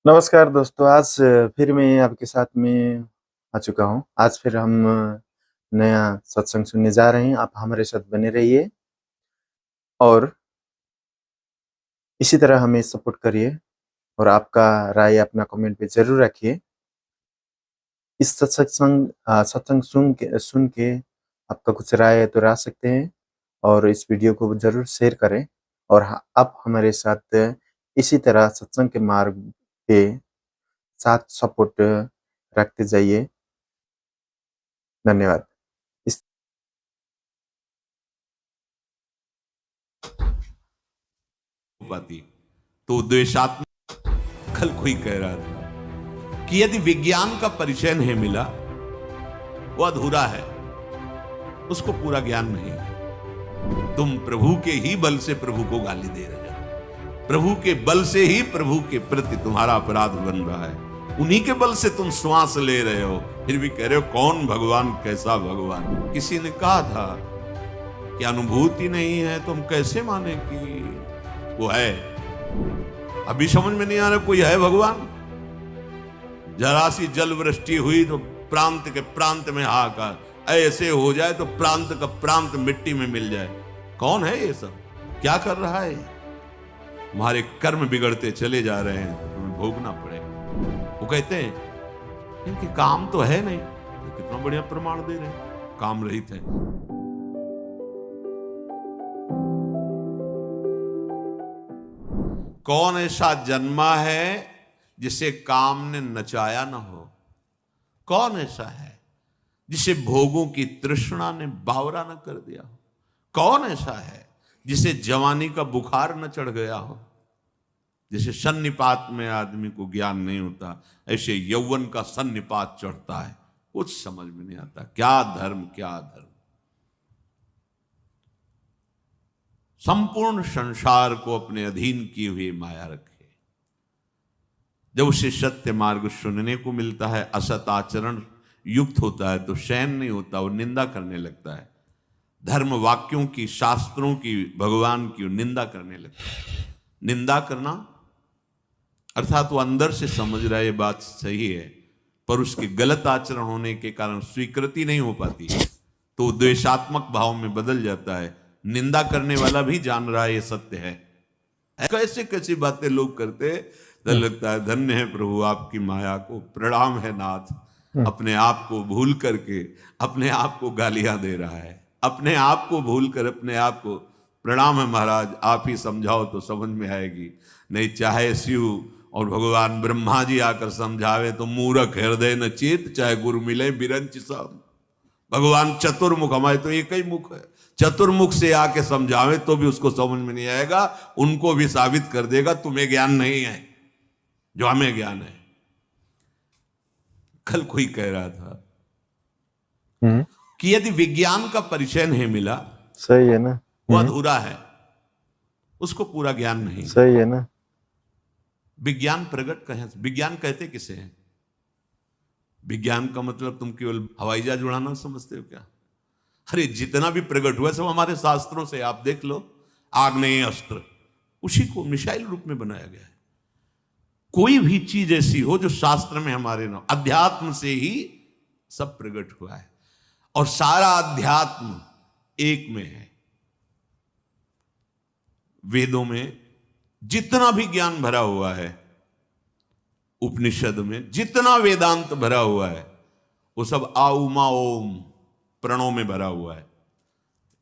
नमस्कार दोस्तों, आज फिर मैं आपके साथ में आ चुका हूँ। आज फिर हम नया सत्संग सुनने जा रहे हैं। आप हमारे साथ बने रहिए और इसी तरह हमें सपोर्ट करिए और आपका राय अपना कमेंट पे ज़रूर रखिए। इस सत्संग सुन के आपका कुछ राय तो रह सकते हैं और इस वीडियो को ज़रूर शेयर करें और आप हमारे साथ इसी तरह सत्संग के मार्ग पे साथ सपोर्ट रखते जाइए। धन्यवाद। इस पाती तो द्वेषात्मक। कल कोई कह रहा था कि यदि विज्ञान का परिचय नहीं मिला वो अधूरा है, उसको पूरा ज्ञान नहीं है। तुम प्रभु के ही बल से प्रभु को गाली दे रहे हो, प्रभु के बल से ही प्रभु के प्रति तुम्हारा अपराध बन रहा है, उन्हीं के बल से तुम श्वास ले रहे हो, फिर भी कह रहे हो कौन भगवान, कैसा भगवान। किसी ने कहा था कि अनुभूति नहीं है तो हम कैसे माने कि वो है। अभी समझ में नहीं आ रहा कोई है भगवान। जरा सी जल वृष्टि हुई तो प्रांत के प्रांत में हाहाकार, ऐसे हो जाए तो प्रांत का प्रांत मिट्टी में मिल जाए। कौन है ये सब, क्या कर रहा है? हमारे कर्म बिगड़ते चले जा रहे हैं, तुम्हें भोगना पड़ेगा। वो कहते हैं इनके काम तो है नहीं, तो कितना बढ़िया प्रमाण दे रहे हैं, काम रहित है। कौन ऐसा जन्मा है जिसे काम ने नचाया ना हो? कौन ऐसा है जिसे भोगों की तृष्णा ने बावरा न कर दिया हो? कौन ऐसा है जिसे जवानी का बुखार न चढ़ गया हो? जैसे सन्निपात में आदमी को ज्ञान नहीं होता, ऐसे यौवन का सन्निपात चढ़ता है, कुछ समझ में नहीं आता। क्या धर्म, क्या धर्म। संपूर्ण संसार को अपने अधीन किए हुए माया रखे। जब उसे सत्य मार्ग सुनने को मिलता है, असत आचरण युक्त होता है तो शयन नहीं होता, वो निंदा करने लगता है। धर्म वाक्यों की, शास्त्रों की, भगवान की निंदा करने लगता है। निंदा करना अर्थात वो अंदर से समझ रहा है ये बात सही है, पर उसके गलत आचरण होने के कारण स्वीकृति नहीं हो पाती, तो द्वेषात्मक भाव में बदल जाता है। निंदा करने वाला भी जान रहा है ये सत्य है। कैसे कैसी बातें लोग करते, तो लगता है धन्य है प्रभु आपकी माया को, प्रणाम है नाथ। अपने आप को भूल करके अपने आप को गालियां दे रहा है, अपने आप को भूल कर अपने आप को। प्रणाम है महाराज, आप ही समझाओ तो समझ में आएगी, नहीं चाहे शिव और भगवान ब्रह्मा जी आकर समझावे तो मूर्ख हृदय न चेत, चाहे गुरु मिले बिरंच सब। भगवान चतुर्मुख, हमारे तो एक ही मुख है, चतुर्मुख से आके समझावे तो भी उसको समझ में नहीं आएगा, उनको भी साबित कर देगा तुम्हें ज्ञान नहीं है जो हमें ज्ञान है। कल कोई कह रहा था कि यदि विज्ञान का परिचय नहीं मिला, सही है ना, वो अधूरा है, उसको पूरा ज्ञान नहीं। सही है ना। विज्ञान प्रकट कहें, विज्ञान कहते किसे हैं? विज्ञान का मतलब तुम केवल हवाई जहाज उड़ाना समझते हो क्या? अरे जितना भी प्रकट हुआ सब हमारे शास्त्रों से, आप देख लो। आग्नेय अस्त्र उसी को मिसाइल रूप में बनाया गया है। कोई भी चीज ऐसी हो जो शास्त्र में हमारे ना, अध्यात्म से ही सब प्रकट हुआ है और सारा अध्यात्म एक में है। वेदों में जितना भी ज्ञान भरा हुआ है, उपनिषद में जितना वेदांत भरा हुआ है, वो सब आ उमा ओम प्रणव में भरा हुआ है।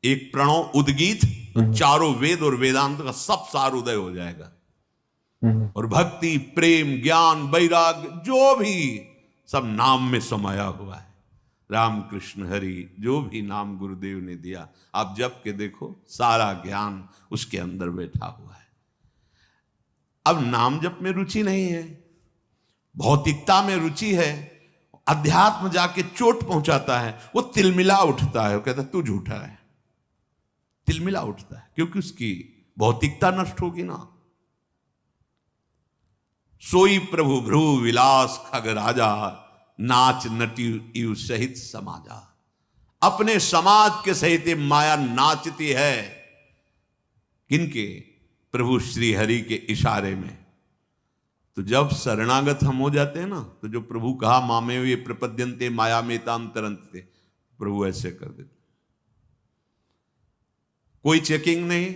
एक प्रणव उद्गीत तो चारों वेद और वेदांत का सब सार उदय हो जाएगा। और भक्ति, प्रेम, ज्ञान, वैराग्य जो भी सब नाम में समाया हुआ है। राम कृष्ण हरि जो भी नाम गुरुदेव ने दिया, आप जप के देखो, सारा ज्ञान उसके अंदर बैठा हुआ है। अब नाम जप में रुचि नहीं है, भौतिकता में रुचि है, अध्यात्म जाके चोट पहुंचाता है, वो तिलमिला उठता है, वो कहता है तू झूठा है। तिलमिला उठता है क्योंकि उसकी भौतिकता नष्ट होगी ना। सोई प्रभु भ्रू विलास खग राजा, नाच नटी यु सहित समाजा। अपने समाज के सहित माया नाचती है, किनके? प्रभु श्री हरि के इशारे में। तो जब शरणागत हम हो जाते हैं ना, तो जो प्रभु कहा मामे ये प्रपद्यन्ते माया में ताम तरंते, प्रभु ऐसे कर देते। कोई चेकिंग नहीं,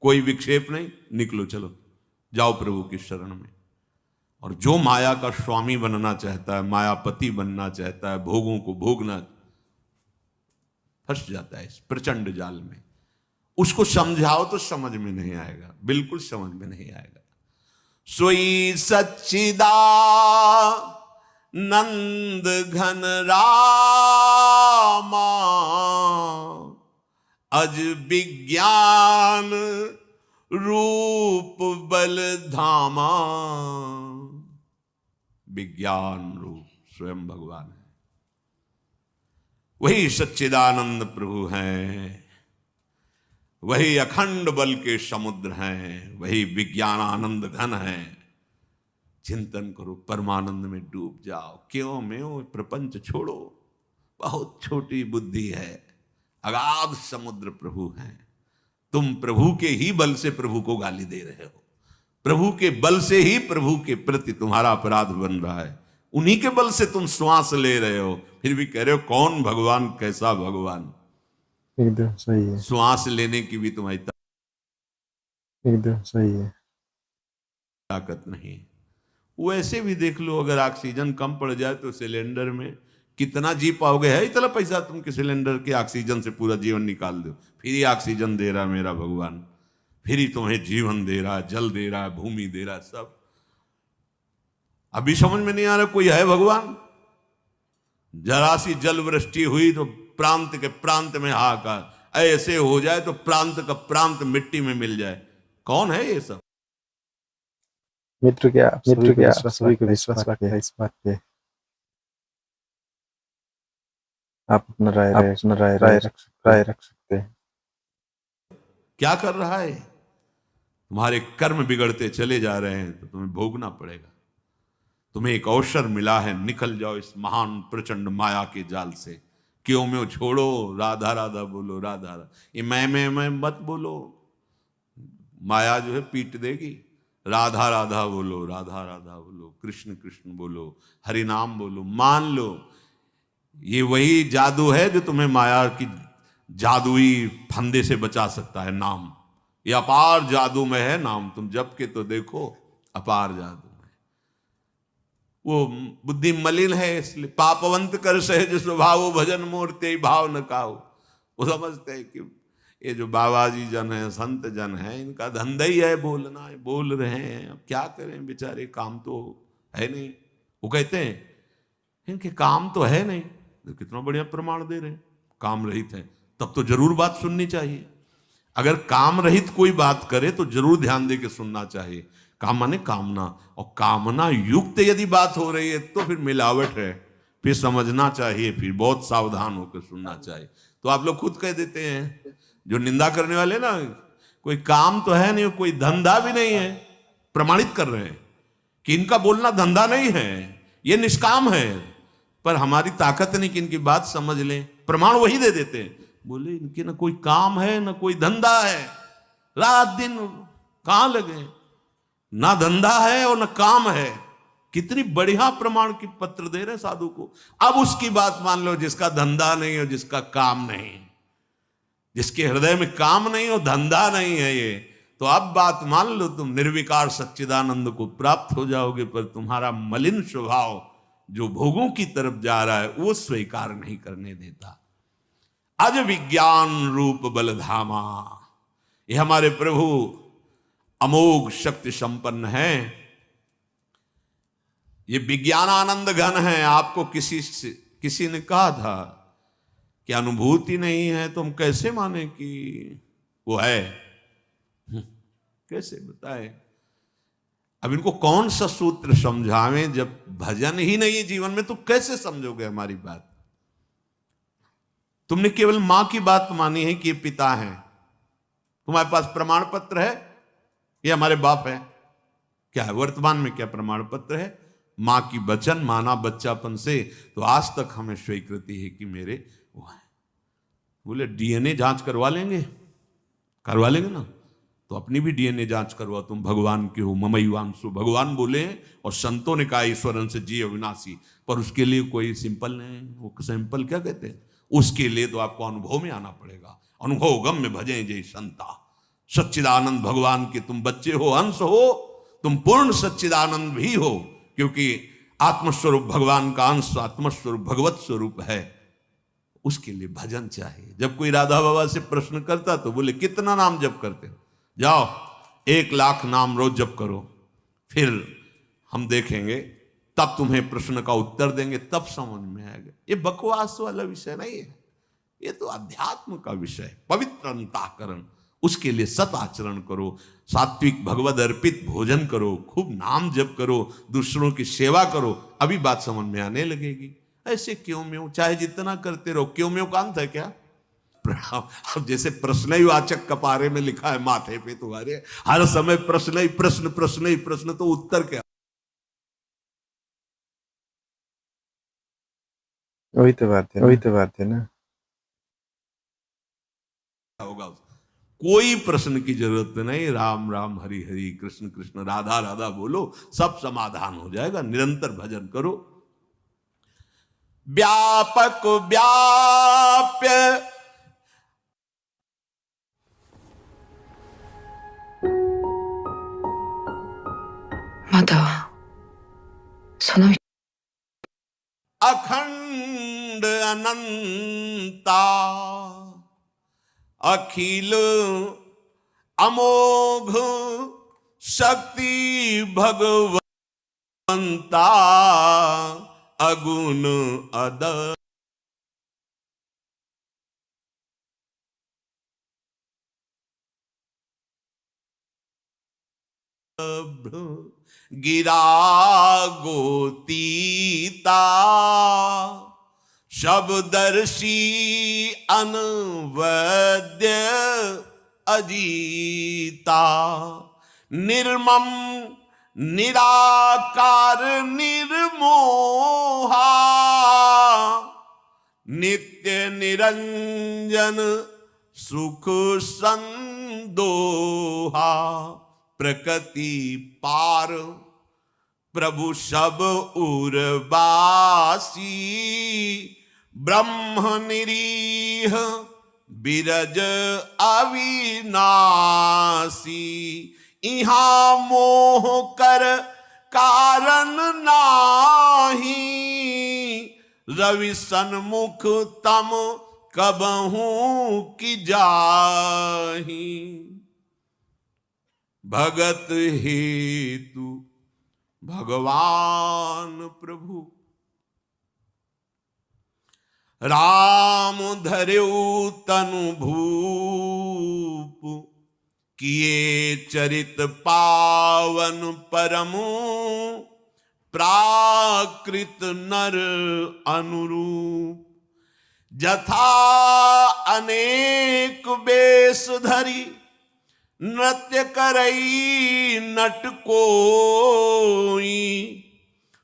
कोई विक्षेप नहीं, निकलो चलो जाओ प्रभु की शरण में। और जो माया का स्वामी बनना चाहता है, मायापति बनना चाहता है, भोगों को भोगना, फंस जाता है इस प्रचंड जाल में। उसको समझाओ तो समझ में नहीं आएगा, बिल्कुल समझ में नहीं आएगा। सोई सच्चिदा नंद घन रामा, अज विज्ञान रूप बल धामा। विज्ञान रूप स्वयं भगवान है, वही सच्चिदानंद प्रभु हैं, वही अखंड बल के समुद्र हैं, वही विज्ञानानंद घन है। चिंतन करो, परमानंद में डूब जाओ। क्यों में प्रपंच छोड़ो, बहुत छोटी बुद्धि है, अगाध समुद्र प्रभु हैं। तुम प्रभु के ही बल से प्रभु को गाली दे रहे हो, प्रभु के बल से ही प्रभु के प्रति तुम्हारा अपराध बन रहा है, उन्हीं के बल से तुम श्वास ले रहे हो, फिर भी कह रहे हो कौन भगवान, कैसा भगवान। एकदम सही है। श्वास लेने की भी तुम्हारी एकदम सही है, ताकत नहीं। वैसे भी देख लो, अगर ऑक्सीजन कम पड़ जाए तो सिलेंडर में कितना जी पाओगे? है इतना पैसा तुम के सिलेंडर के ऑक्सीजन से पूरा जीवन निकाल दो। फिर ही ऑक्सीजन दे रहा मेरा भगवान, फिर ही तुम्हें जीवन दे रहा है, जल दे रहा है, भूमि दे रहा है, सब। अभी समझ में नहीं आ रहा कोई है भगवान? जरा सी जल वृष्टि हुई तो प्रांत के प्रांत में हाहाकार, ऐसे हो जाए तो प्रांत का प्रांत मिट्टी में मिल जाए। कौन है ये सब? मित्र क्या सभी को विश्वास रखते हैं इस बात पे। आप अपना राय रख सकते हैं। क्या कर रहा है? तुम्हारे कर्म बिगड़ते चले जा रहे हैं तो तुम्हें भोगना पड़ेगा। तुम्हें एक अवसर मिला है, निकल जाओ इस महान प्रचंड माया के जाल से। क्यों में छोड़ो, राधा राधा बोलो, राधा राधा, ये मैं मत बोलो, माया जो है पीट देगी। राधा राधा बोलो, राधा राधा बोलो, कृष्ण कृष्ण बोलो, हरि नाम बोलो, मान लो ये वही जादू है जो तुम्हें माया की जादुई फंदे से बचा सकता है। नाम, ये अपार जादू में है नाम, तुम जप के तो देखो, अपार जादू में। वो बुद्धि मलिन है, इसलिए पापवंत कर सहज स्वभाव, भजन मूर्ति भाव न काओ। वो समझते हैं कि ये जो बाबा जी जन है, संत जन है, इनका धंधा ही है बोलना है, बोल रहे हैं, अब क्या करें बेचारे, काम तो है नहीं। वो कहते हैं इनके काम तो है नहीं, तो कितना बढ़िया प्रमाण दे रहे हैं, काम रहित है, तब तो जरूर बात सुननी चाहिए। अगर काम रहित कोई बात करे तो जरूर ध्यान दे के सुनना चाहिए। काम माने कामना, और कामना युक्त यदि बात हो रही है तो फिर मिलावट है, फिर समझना चाहिए, फिर बहुत सावधान होकर सुनना चाहिए। तो आप लोग खुद कह देते हैं, जो निंदा करने वाले ना, कोई काम तो है नहीं, कोई धंधा भी नहीं है, प्रमाणित कर रहे हैं कि इनका बोलना धंधा नहीं है, ये निष्काम है। पर हमारी ताकत नहीं कि इनकी बात समझ लें, प्रमाण वही दे देते हैं। बोले इनके ना कोई काम है ना कोई धंधा है, रात दिन कहां लगे, ना धंधा है और ना काम है। कितनी बढ़िया प्रमाण की पत्र दे रहे साधु को। अब उसकी बात मान लो, जिसका धंधा नहीं और जिसका काम नहीं, जिसके हृदय में काम नहीं और धंधा नहीं है ये, तो अब बात मान लो, तुम निर्विकार सच्चिदानंद को प्राप्त हो जाओगे, पर तुम्हारा मलिन स्वभाव जो भोगों की तरफ जा रहा है वो स्वीकार नहीं करने देता। अज विज्ञान रूप बलधामा, ये हमारे प्रभु अमोघ शक्ति संपन्न है, ये विज्ञानानंद घन है। आपको किसी ने कहा था कि अनुभूति नहीं है, तो हम कैसे माने कि वो है? कैसे बताए? अब इनको कौन सा सूत्र समझावें, जब भजन ही नहीं है जीवन में, तो कैसे समझोगे हमारी बात? तुमने केवल मां की बात मानी है कि ये पिता हैं, तुम्हारे पास प्रमाण पत्र है ये हमारे बाप है? क्या है वर्तमान में? क्या प्रमाण पत्र है? मां की वचन माना बच्चापन से, तो आज तक हमें स्वीकृति है कि मेरे वो है। बोले डीएनए जांच करवा लेंगे ना, तो अपनी भी डीएनए जांच करवाओ, तुम भगवान के हो। ममैवांशु भगवान बोले और संतों ने कहा ईश्वरन से जी अविनाशी, पर उसके लिए कोई सिंपल नहीं, वो सिंपल क्या कहते हैं, उसके लिए तो आपको अनुभव में आना पड़ेगा। अनुभव गम में भजे जय संता। सच्चिदानंद भगवान के तुम बच्चे हो, अंश हो, तुम पूर्ण सच्चिदानंद भी हो, क्योंकि आत्मस्वरूप भगवान का अंश आत्मस्वरूप भगवत स्वरूप है। उसके लिए भजन चाहिए। जब कोई राधा बाबा से प्रश्न करता तो बोले कितना नाम जप करते हो, जाओ 1,00,000 नाम रोज जप करो, फिर हम देखेंगे, तब तुम्हें प्रश्न का उत्तर देंगे, तब समझ में आएगा। ये बकवास वाला विषय नहीं है, ये तो अध्यात्म का विषय, पवित्र अंतःकरण। उसके लिए सत आचरण करो, सात्विक भगवद अर्पित भोजन करो, खूब नाम जप करो, दूसरों की सेवा करो, अभी बात समझ में आने लगेगी। ऐसे क्यों म्यों चाहे जितना करते रहो, क्यों म्यों का अंत है क्या? अब जैसे प्रश्न ही वाचक कपारे में लिखा है माथे पे तुम्हारे, हर समय प्रश्न ही प्रश्न, प्रश्न ही प्रश्न, तो उत्तर क्या? वही तो बात है ना। होगा कोई प्रश्न की जरूरत नहीं। राम राम हरि हरि, कृष्ण कृष्ण राधा राधा बोलो, सब समाधान हो जाएगा। निरंतर भजन करो। व्यापक व्याप्य अखंड अनंता अखिल अमोघ शक्ति भगवंता अगुण अदर गिरा गोतीता शब्दर्शी अनवद्य अजीता निर्मम निराकार निर्मोहा नित्य निरंजन सुख संदोहा प्रकृति पार प्रभु सब उर्वासी ब्रह्म निरीह बिरज अविनाशी इहाँ मोह कर कारण नाही रवि सन्मुख तम कबहू की जाही भगत हेतु भगवान प्रभु राम धर्यु तनु भूप किए चरित पावन परमु प्राकृत नर अनुरूप जथा अनेक बेश धरी नृत्य करई नट कोई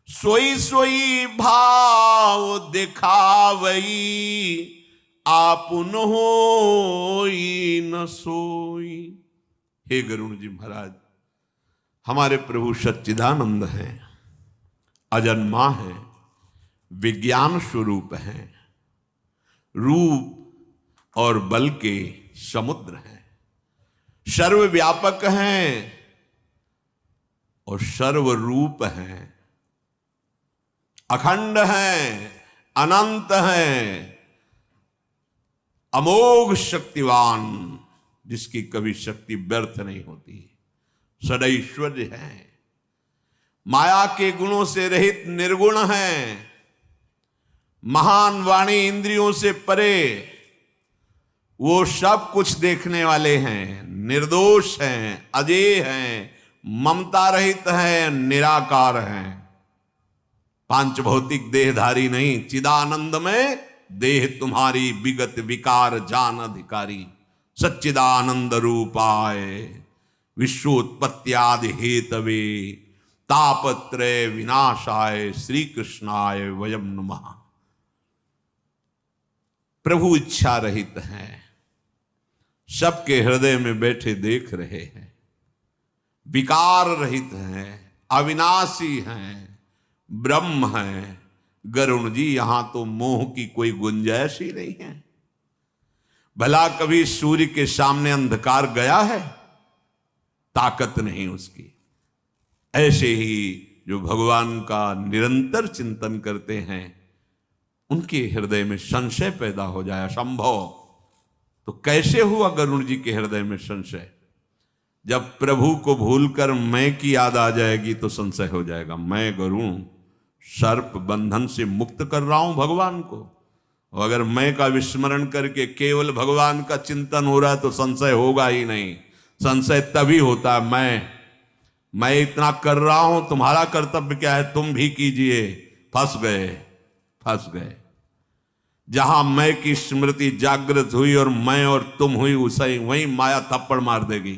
सोई सोई भाव दिखावई आपुन होई न सोई। हे गरुण जी महाराज, हमारे प्रभु सच्चिदानंद हैं, अजन्मा है, विज्ञान स्वरूप हैं, रूप और बल के समुद्र हैं, सर्वव्यापक हैं और सर्वरूप हैं, अखंड हैं, अनंत हैं, अमोघ शक्तिवान, जिसकी कभी शक्ति व्यर्थ नहीं होती, सदैश्वर्य है, माया के गुणों से रहित निर्गुण हैं, महान वाणी इंद्रियों से परे, वो सब कुछ देखने वाले हैं, निर्दोष हैं, अजेय हैं, ममता रहित हैं, निराकार हैं, पांच भौतिक देहधारी नहीं, चिदानंद में देह तुम्हारी विगत विकार जान अधिकारी, सच्चिदानंद रूपाय विश्वोत्पत्त्यादि हेतवे तापत्रय विनाशाय श्री कृष्णाय वयम नमः। प्रभु इच्छा रहित हैं, सबके हृदय में बैठे देख रहे हैं, विकार रहित हैं, अविनाशी हैं, ब्रह्म हैं। गरुण जी, यहां तो मोह की कोई गुंजाइश ही नहीं है। भला कभी सूर्य के सामने अंधकार गया है? ताकत नहीं उसकी। ऐसे ही जो भगवान का निरंतर चिंतन करते हैं, उनके हृदय में संशय पैदा हो जाए असंभव। तो कैसे हुआ गरुण जी के हृदय में संशय? जब प्रभु को भूलकर मैं की याद आ जाएगी तो संशय हो जाएगा। मैं गरुण सर्प बंधन से मुक्त कर रहा हूं भगवान को, और अगर मैं का विस्मरण करके केवल भगवान का चिंतन हो रहा है तो संशय होगा ही नहीं। संशय तभी होता है मैं इतना कर रहा हूं, तुम्हारा कर्तव्य क्या है, तुम भी कीजिए। फंस गए। जहां मैं की स्मृति जागृत हुई और मैं और तुम हुई, उसे वही माया थप्पड़ मार देगी,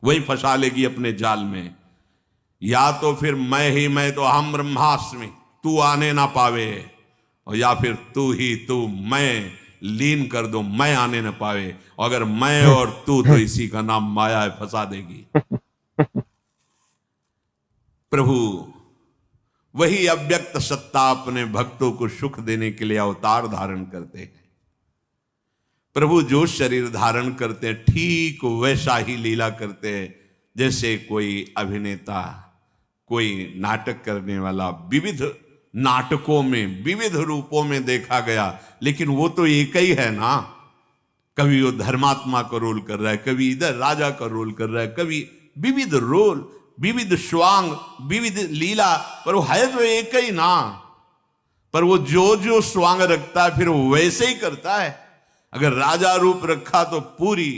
वही फंसा लेगी अपने जाल में। या तो फिर मैं तो अहम ब्रह्मास्मि, तू आने ना पावे, और या फिर तू मैं लीन कर दो, मैं आने ना पावे। और अगर मैं और तू, तो इसी का नाम माया है, फंसा देगी। प्रभु वही अव्यक्त सत्ता अपने भक्तों को सुख देने के लिए अवतार धारण करते हैं। प्रभु जो शरीर धारण करते हैं ठीक वैसा ही लीला करते हैं, जैसे कोई अभिनेता, कोई नाटक करने वाला विविध नाटकों में विविध रूपों में देखा गया, लेकिन वो तो एक ही है ना। कभी वो धर्मात्मा का रोल कर रहा है, कभी इधर राजा का रोल कर रहा है, कभी विविध रोल, विविध स्वांग, विविध लीला, पर वो है तो एक ही ना। पर वो जो स्वांग रखता है फिर वो वैसे ही करता है। अगर राजा रूप रखा तो पूरी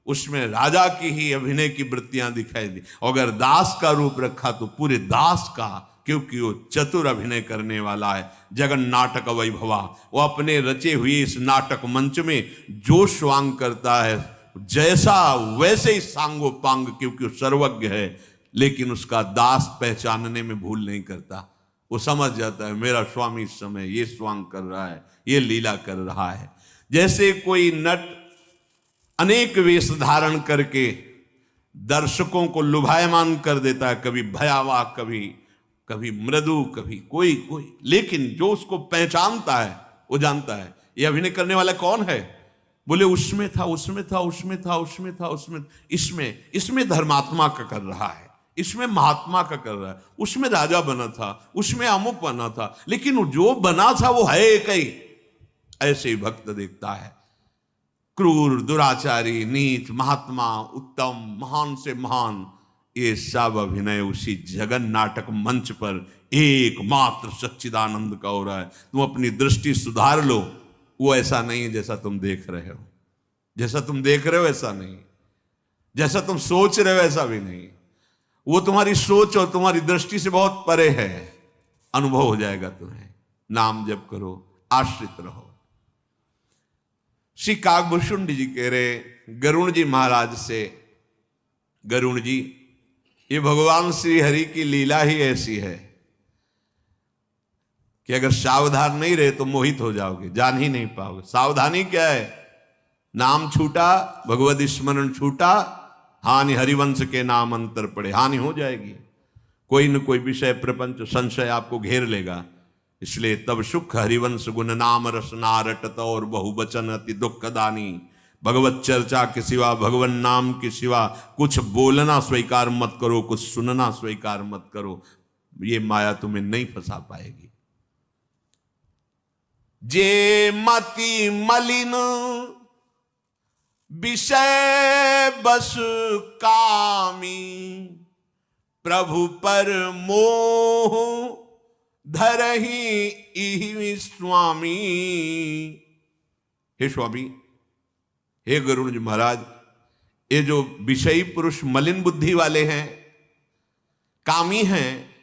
उसमें राजा की ही अभिनय की वृत्तियां दिखाई दी, और अगर दास का रूप रखा तो पूरे दास का, क्योंकि वो चतुर अभिनय करने वाला है। जगन नाटक वैभवा, वो अपने रचे हुए इस नाटक मंच में जो स्वांग करता है जैसा वैसे ही सांगोपांग, क्योंकि वो सर्वज्ञ है। लेकिन उसका दास पहचानने में भूल नहीं करता, वो समझ जाता है मेरा स्वामी इस समय ये स्वांग कर रहा है, ये लीला कर रहा है। जैसे कोई नट अनेक वेश धारण करके दर्शकों को लुभायमान कर देता है, कभी भयावह, कभी मृदु, कभी कोई, लेकिन जो उसको पहचानता है वो जानता है ये अभिनय करने वाला कौन है। बोले उसमें था, इसमें धर्मात्मा का कर रहा है, इसमें महात्मा का कर रहा है, उसमें राजा बना था, उसमें अमुक बना था, लेकिन जो बना था वो है एक ही। ऐसे ही भक्त देखता है क्रूर, दुराचारी, नीच, महात्मा, उत्तम, महान से महान, ये सब अभिनय उसी जगन नाटक मंच पर एकमात्र सच्चिदानंद का हो रहा है। तुम अपनी दृष्टि सुधार लो, वो ऐसा नहीं है जैसा तुम देख रहे हो। जैसा तुम देख रहे हो ऐसा नहीं, जैसा तुम सोच रहे हो ऐसा भी नहीं। वो तुम्हारी सोच और तुम्हारी दृष्टि से बहुत परे है। अनुभव हो जाएगा तुम्हें। नाम जप करो, आश्रित रहो। श्री काकभूषुंड जी कह रहे गरुण जी महाराज से, गरुण जी ये भगवान श्री हरि की लीला ही ऐसी है कि अगर सावधान नहीं रहे तो मोहित हो जाओगे, जान ही नहीं पाओगे। सावधानी क्या है? नाम छूटा, भगवत स्मरण छूटा, हानि हरिवंश के नाम अंतर पड़े, हानि हो जाएगी। कोई न कोई विषय, प्रपंच, संशय आपको घेर लेगा। इसलिए तब सुख हरिवंश गुण नाम रसना रटत और बहुवचन अति दुखदानी। भगवत चर्चा के सिवा, भगवान नाम के सिवा कुछ बोलना स्वीकार मत करो, कुछ सुनना स्वीकार मत करो। ये माया तुम्हें नहीं फंसा पाएगी। जे मति मलिन विषय बस कामी, प्रभु पर मोह धरहि इहि स्वामी। हे स्वामी, हे गरुण जी महाराज, ये जो विषयी पुरुष मलिन बुद्धि वाले हैं, कामी हैं,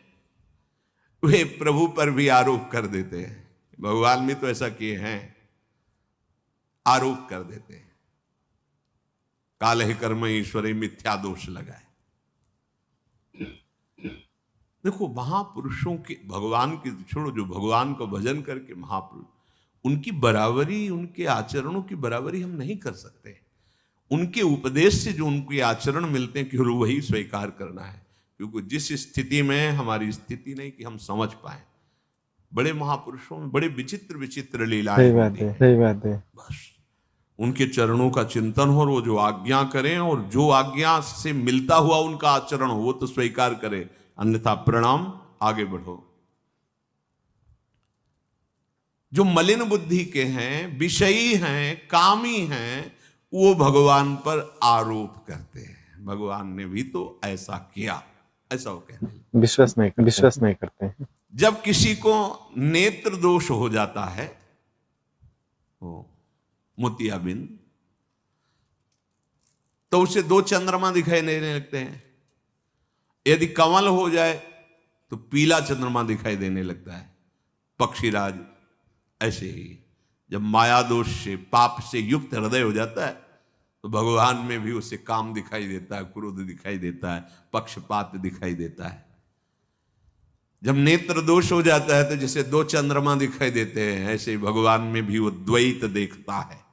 वे प्रभु पर भी आरोप कर देते हैं। भगवान भी तो ऐसा किए हैं, आरोप कर देते हैं। काल ही कर्म ईश्वरी मिथ्या दोष लगाए। देखो महापुरुषों के, भगवान की छोड़ो, जो भगवान को भजन करके महापुरुष, उनकी बराबरी, उनके आचरणों की बराबरी हम नहीं कर सकते। उनके उपदेश से जो उनके आचरण मिलते हैं केवल वही स्वीकार करना है, क्योंकि जिस स्थिति में हमारी स्थिति नहीं कि हम समझ पाए। बड़े महापुरुषों में बड़े विचित्र विचित्र लीलाएं होती हैं। सही बात है। बस उनके चरणों का चिंतन हो और वो जो आज्ञा करें और जो आज्ञा से मिलता हुआ उनका आचरण हो वो तो स्वीकार करें, अन्यथा प्रणाम, आगे बढ़ो। जो मलिन बुद्धि के हैं, विषयी हैं, कामी हैं, वो भगवान पर आरोप करते हैं, भगवान ने भी तो ऐसा किया, ऐसा वो कहते हैं, विश्वास नहीं करते हैं। जब किसी को नेत्र दोष हो जाता है, मोतियाबिंद, तो उसे दो चंद्रमा दिखाई देने लगते हैं। यदि कमल हो जाए तो पीला चंद्रमा दिखाई देने लगता है। पक्षीराज ऐसे ही जब माया दोष से, पाप से युक्त हृदय हो जाता है तो भगवान में भी उसे काम दिखाई देता है, क्रोध दिखाई देता है, पक्षपात दिखाई देता है। जब नेत्र दोष हो जाता है तो जैसे दो चंद्रमा दिखाई देते हैं, ऐसे ही भगवान में भी वो द्वैत देखता है।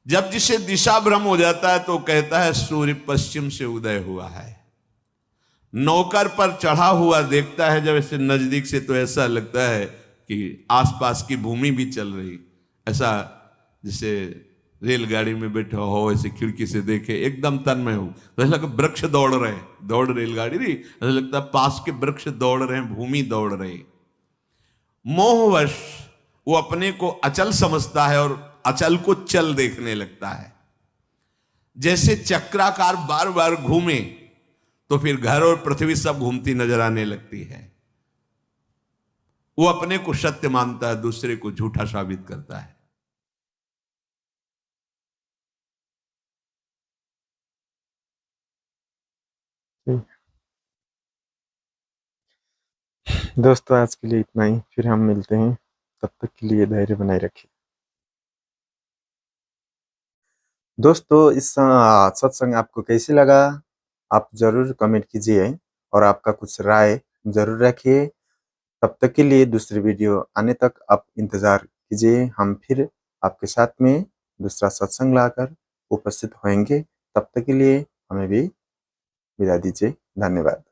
जब जिसे दिशा भ्रम हो जाता है तो कहता है सूर्य पश्चिम से उदय हुआ है। नौकर पर चढ़ा हुआ देखता है जब ऐसे नजदीक से तो ऐसा लगता है कि आसपास की भूमि भी चल रही, ऐसा जैसे रेलगाड़ी में बैठा हो, ऐसे खिड़की से देखे, एकदम तन्मय हो तो ऐसा लगता वृक्ष दौड़ रहे, दौड़ रेलगाड़ी रही, ऐसा लगता है पास के वृक्ष दौड़ रहे हैं, भूमि दौड़ रही। मोहवश वो अपने को अचल समझता है और अचल को चल देखने लगता है। जैसे चक्राकार बार बार घूमे तो फिर घर और पृथ्वी सब घूमती नजर आने लगती है। वो अपने को सत्य मानता है, दूसरे को झूठा साबित करता है। दोस्तों आज के लिए इतना ही, फिर हम मिलते हैं, तब तक के लिए धैर्य बनाए रखिए। दोस्तों इस सत्संग आपको कैसे लगा आप जरूर कमेंट कीजिए और आपका कुछ राय जरूर रखिए। तब तक के लिए दूसरी वीडियो आने तक आप इंतजार कीजिए, हम फिर आपके साथ में दूसरा सत्संग लाकर उपस्थित होंगे। तब तक के लिए हमें भी विदा दीजिए। धन्यवाद।